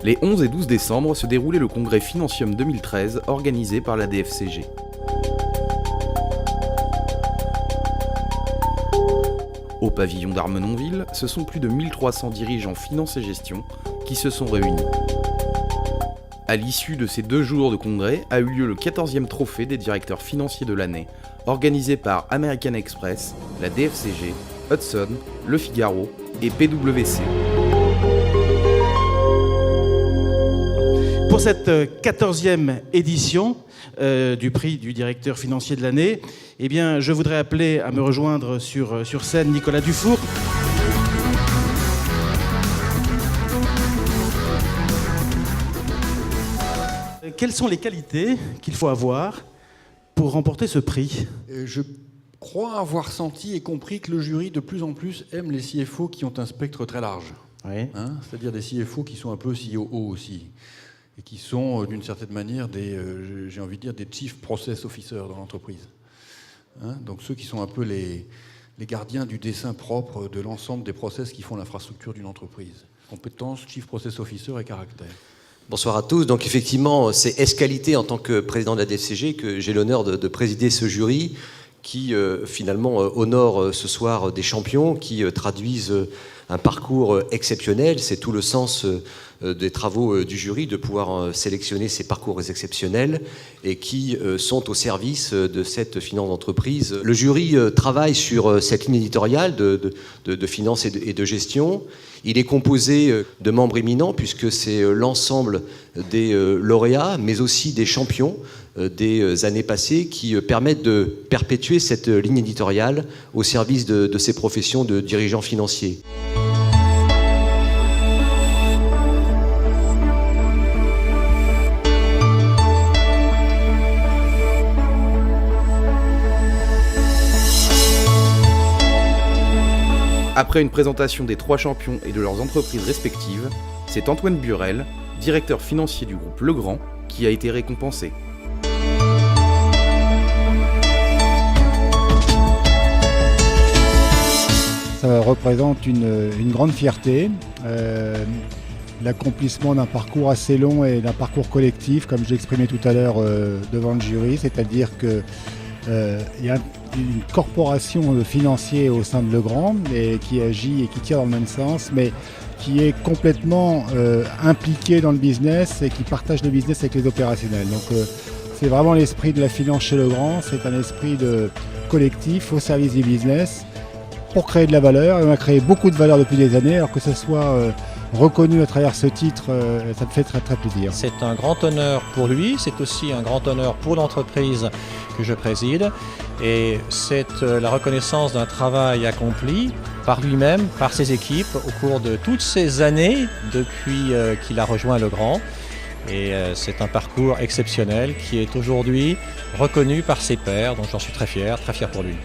Les 11 et 12 décembre se déroulait le congrès Financium 2013 organisé par la DFCG. Au pavillon d'Armenonville, ce sont plus de 1300 dirigeants finance et gestion qui se sont réunis. À l'issue de ces 2 jours de congrès a eu lieu le 14e trophée des directeurs financiers de l'année, organisé par American Express, la DFCG, Hudson, Le Figaro et PwC. Pour cette 14e édition du prix du directeur financier de l'année, eh bien, je voudrais appeler à me rejoindre sur scène Nicolas Dufour. Quelles sont les qualités qu'il faut avoir pour remporter ce prix ? Je crois avoir senti et compris que le jury de plus en plus aime les CFO qui ont un spectre très large. Oui. C'est-à-dire des CFO qui sont un peu COO aussi, et qui sont d'une certaine manière j'ai envie de dire, des Chief Process Officers dans l'entreprise. Donc ceux qui sont un peu les gardiens du dessin propre de l'ensemble des process qui font l'infrastructure d'une entreprise. Compétences, Chief Process Officer et caractère. Bonsoir à tous. Donc effectivement, c'est ès-qualité en tant que président de la DFCG que j'ai l'honneur de présider ce jury qui finalement honore ce soir des champions qui traduisent un parcours exceptionnel. C'est tout le sens des travaux du jury de pouvoir sélectionner ces parcours exceptionnels et qui sont au service de cette finance d'entreprise. Le jury travaille sur cette ligne éditoriale de finance et de gestion. Il est composé de membres éminents puisque c'est l'ensemble des lauréats, mais aussi des champions des années passées qui permettent de perpétuer cette ligne éditoriale au service de ces professions de dirigeants financiers. Après une présentation des 3 champions et de leurs entreprises respectives, c'est Antoine Burel, directeur financier du groupe Legrand, qui a été récompensé. Ça représente une grande fierté, l'accomplissement d'un parcours assez long et d'un parcours collectif, comme j'ai exprimé tout à l'heure devant le jury, c'est-à-dire qu'il y a une corporation de financiers au sein de Legrand et qui agit et qui tire dans le même sens, mais qui est complètement impliquée dans le business et qui partage le business avec les opérationnels. Donc c'est vraiment l'esprit de la finance chez Legrand, c'est un esprit de collectif au service du business pour créer de la valeur. Et on a créé beaucoup de valeur depuis des années, alors que ce soit reconnu à travers ce titre, ça me fait très très plaisir. C'est un grand honneur pour lui, c'est aussi un grand honneur pour l'entreprise que je préside et c'est la reconnaissance d'un travail accompli par lui-même, par ses équipes au cours de toutes ces années depuis qu'il a rejoint Legrand. Et c'est un parcours exceptionnel qui est aujourd'hui reconnu par ses pairs, donc j'en suis très fier pour lui.